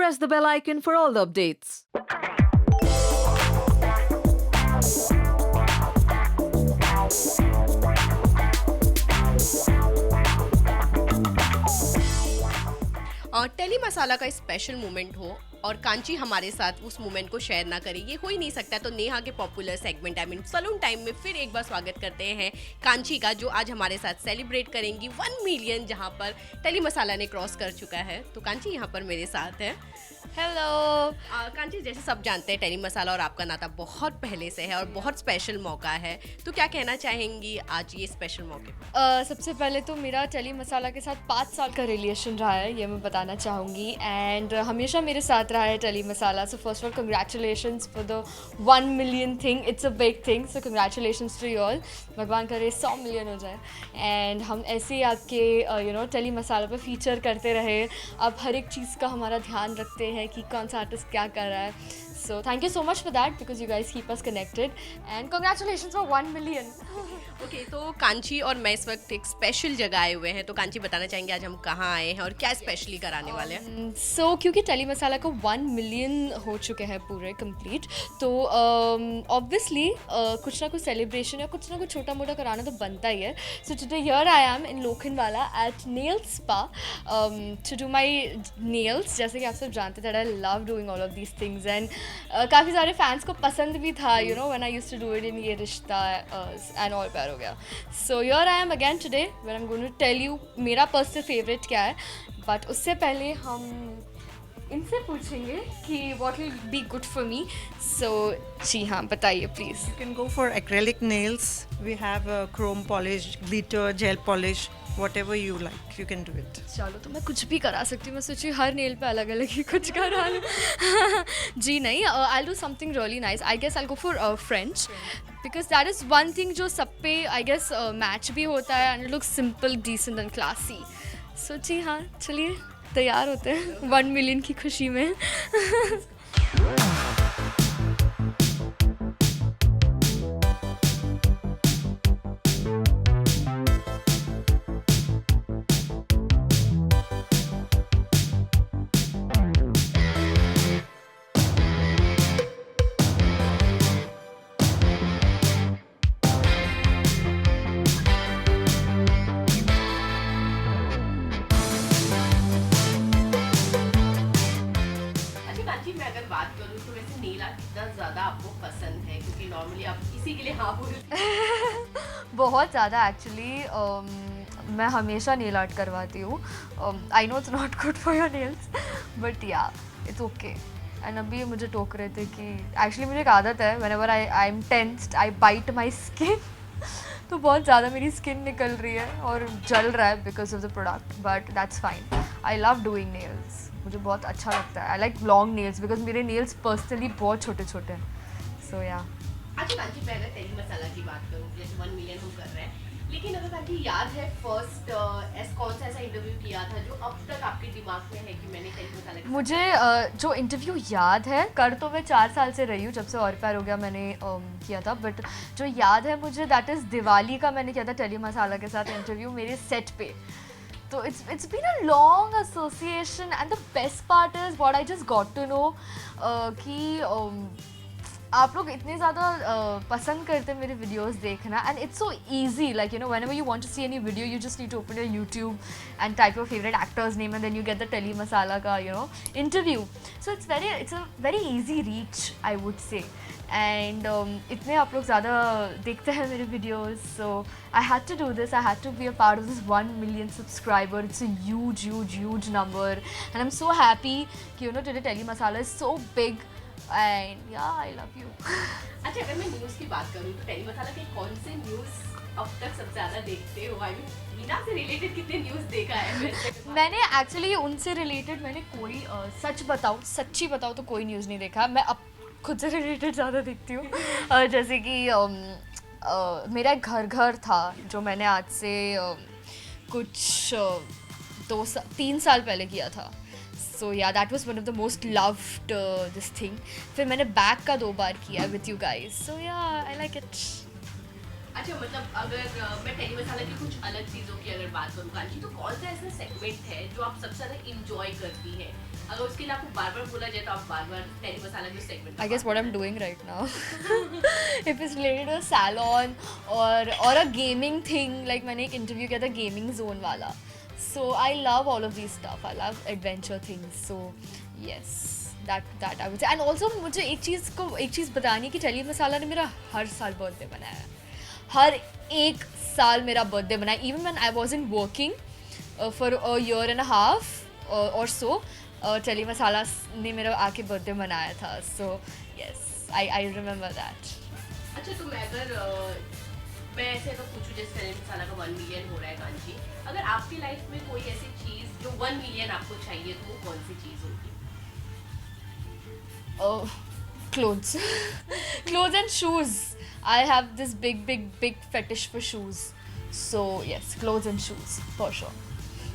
press the bell icon for all the updates. और tele Masala का special moment हो और कांची हमारे साथ उस मोमेंट को शेयर ना करे, ये हो ही नहीं सकता। तो नेहा के पॉपुलर सेगमेंट सलून टाइम में फिर एक बार स्वागत करते हैं कांची का, जो आज हमारे साथ सेलिब्रेट करेंगी 1 मिलियन, जहां पर टेली मसाला ने क्रॉस कर चुका है। तो कांची यहाँ पर मेरे साथ है। हेलो कांची, जैसे सब जानते हैं टेली मसाला और आपका नाता बहुत पहले से है और बहुत स्पेशल मौका है, तो क्या कहना चाहेंगी आज ये स्पेशल मौके पर? सबसे पहले तो मेरा टेली मसाला के साथ 5 साल का रिलेशन रहा है, ये मैं बताना चाहूँगी। एंड हमेशा मेरे साथ रहा है Telly Masala. So first of all congratulations for the 1 million thing, it's a big thing. So congratulations to you all. भगवान करे 100 मिलियन हो जाए एंड हम ऐसे ही आपके टेली मसाला पे फीचर करते रहे। अब हर एक चीज़ का हमारा ध्यान रखते हैं कि कौन सा आर्टिस्ट क्या कर रहा है। So thank you so much for that because you guys keep us connected and congratulations for 1 million. Okay, तो कांची और मैं इस वक्त एक स्पेशल जगह आए हुए हैं, तो कांची बताना चाहेंगे आज हम कहाँ आए हैं और क्या स्पेशली कराने वाले हैं? So क्योंकि टेली मसाला को 1 मिलियन हो चुके हैं पूरे कंप्लीट, तो ऑब्वियसली कुछ ना कुछ सेलिब्रेशन या कुछ ना कुछ छोटा मोटा कराना तो बनता ही है। So today here I am in Lokhandwala at nail spa to do my nails. जैसे कि आप सब जानते थे, I love doing all of these things and काफ़ी सारे फैंस को पसंद भी था, you know, when I used to do it in Yeh Rishta and all प्यार हो गया। So here I am again today when I am going to tell you मेरा पर्सनल फेवरेट क्या है। बट उससे पहले हम इनसे पूछेंगे कि what will be good for me. So जी हाँ, बताइए please. You can go for acrylic nails. We have chrome polish, glitter, gel polish, whatever you like, you can do it. चलो, तो मैं कुछ भी करा सकती हूँ। मैं सोची हर नेल पे अलग अलग ही कुछ करा लूँ। जी नहीं, I do something really nice. I guess I go for French because that is one thing जो सब पे आई गेस मैच भी होता है and it looks simple, decent and classy. So जी हाँ, चलिए तैयार होते हैं 1 मिलियन की खुशी में। कांची, मैं अगर बात करूँ तो वैसे नेल आर्ट कितना ज़्यादा आपको पसंद है, क्योंकि नॉर्मली आप इसी के लिए हाँ बोलते हैं। बहुत ज़्यादा एक्चुअली। मैं हमेशा नेल आर्ट करवाती हूँ। I know it's not good for your nails but या इट्स ओके। एंड अभी मुझे टोक रहे थे कि एक्चुअली मुझे एक आदत है, whenever I am tensed I bite my skin. तो बहुत ज़्यादा मेरी स्किन निकल रही है और जल रहा है because of the product, but that's fine. I love doing nails, मुझे बहुत अच्छा लगता है। I like long nails because मेरे नेल्स पर्सनली बहुत छोटे छोटे हैं। सो या अच्छा कांची, मैं अगर टेली मसाला की बात करूँ, जैसे 1 मिलियन हम कर रहे हैं, लेकिन अगर कांची याद है फर्स्ट कौन सा ऐसा इंटरव्यू किया था जो अब तक आपके दिमाग में है कि मैंने टेली मसाला के मुझे जो इंटरव्यू याद है, कर तो मैं 4 साल से रही हूँ, जब से और प्यार हो गया मैंने किया था, बट जो याद है मुझे दैट इज़ दिवाली का मैंने किया था टेली मसाला के साथ इंटरव्यू मेरे सेट पे। तो it's been a long association and the best part is what I just got to know कि आप लोग इतने ज़्यादा पसंद करते हैं मेरे वीडियोस देखना and it's so easy, like you know whenever you want to see any video you just need to open your YouTube and type your favourite actors name and then you get the Telly Masala का interview. So it's a very easy reach I would say. And इतने आप लोग ज़्यादा देखते हैं मेरे videos, so I had to do this, I had to be a part of this 1 million subscriber. It's a huge number and I am so happy कि today Telly Masala is so big and yeah I love you. अच्छा, अगर मैं news की बात करूँ तो tele मसाला के कौन से न्यूज़ अब तक सबसे ज़्यादा देखते हो? आई मीन मीना से रिलेटेड कितने न्यूज़ देखा है वैसे? मैंने एक्चुअली उनसे रिलेटेड मैंने कोई सच्ची बताऊँ तो कोई न्यूज़ नहीं देखा। मैं अब खुद से रिलेटेड ज़्यादा देखती हूँ। जैसे कि मेरा एक घर था जो मैंने आज से कुछ 3 साल पहले किया था। सो या that was one of the most loved this thing. फिर मैंने बैक का 2 बार किया विथ यू गाइज। सो या आई लाइक इट। अच्छा मतलब अगर मैं टेली मसाला की कुछ अलग चीज़ों की अगर बात करूँ कांची, तो कौन सा ऐसा सेगमेंट है जो आप सबसे ज़्यादा इंजॉय करती हैं? अगर उसके लिए आपको बार बार बोला जाए तो आप बार बार टेली मसाला के segment I guess what I'm doing right now. If it's related to a salon or a gaming thing, like मैंने एक interview किया था gaming zone वाला. So I love all of these stuff. I love adventure things. So yes, that I would say. And also मुझे एक चीज़ बतानी है कि टेली मसाला ने मेरा हर साल बर्थडे मनाया है. हर एक साल मेरा बर्थडे मनाया. Even when I wasn't working for a year and a half or so, Telly Masala ने मेरा आके बर्थडे मनाया था. So yes I remember that. अच्छा तो मैं ऐसे अगर पूछूं जैसे टेली मसाला का 1 मिलियन हो रहा है कांची, अगर आपकी लाइफ में कोई ऐसी चीज़ जो 1 मिलियन आपको चाहिए तो वो कौन सी चीज़ होगी? Clothes and shoes. I have this big fetish for shoes. So yes, clothes and shoes for sure.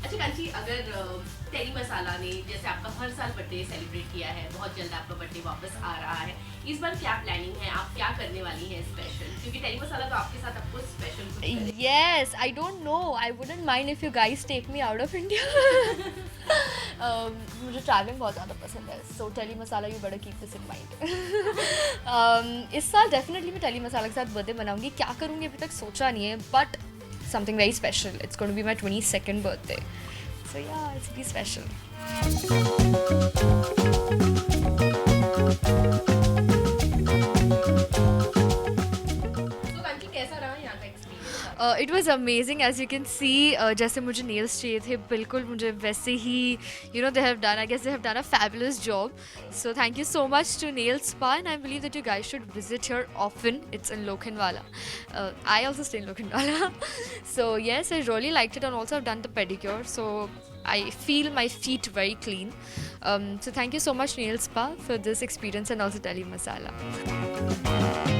अच्छा कांची, अगर टेली मसाला ने जैसे आपका हर साल बर्थडे सेलिब्रेट किया है, बहुत जल्द आपका बर्थडे वापस आ रहा है, इस बार क्या प्लानिंग है, आप क्या करने वाली हैं स्पेशल? क्योंकि टेली मसाला तो आपके साथ आपको स्पेशल कुछ करेगा. Yes, I don't know. I wouldn't mind if you guys take me out of India. मुझे ट्रैवलिंग बहुत ज़्यादा पसंद है. So Telly Masala you better keep this in mind. इस साल डेफिनेटली मैं टेली मसाला के साथ बर्थडे मनाऊंगी. क्या करूँगी अभी तक सोचा नहीं है, but something very special. It's going to be my 22nd birthday. So yeah, it's be special. तो कांची कैसा रहा यहाँ का experience? It was amazing, as you can see. जैसे मुझे nails चाहिए थे बिल्कुल मुझे वैसे ही, you know, I guess they have done a fabulous job. So thank you so much to Nail Spa, and I believe that you guys should visit here often. It's in Lokhandwala. I also stay in Lokhandwala. So yes, I really liked it, and also I've done the pedicure, so I feel my feet very clean. So thank you so much Nail Spa for this experience, and also Telly masala.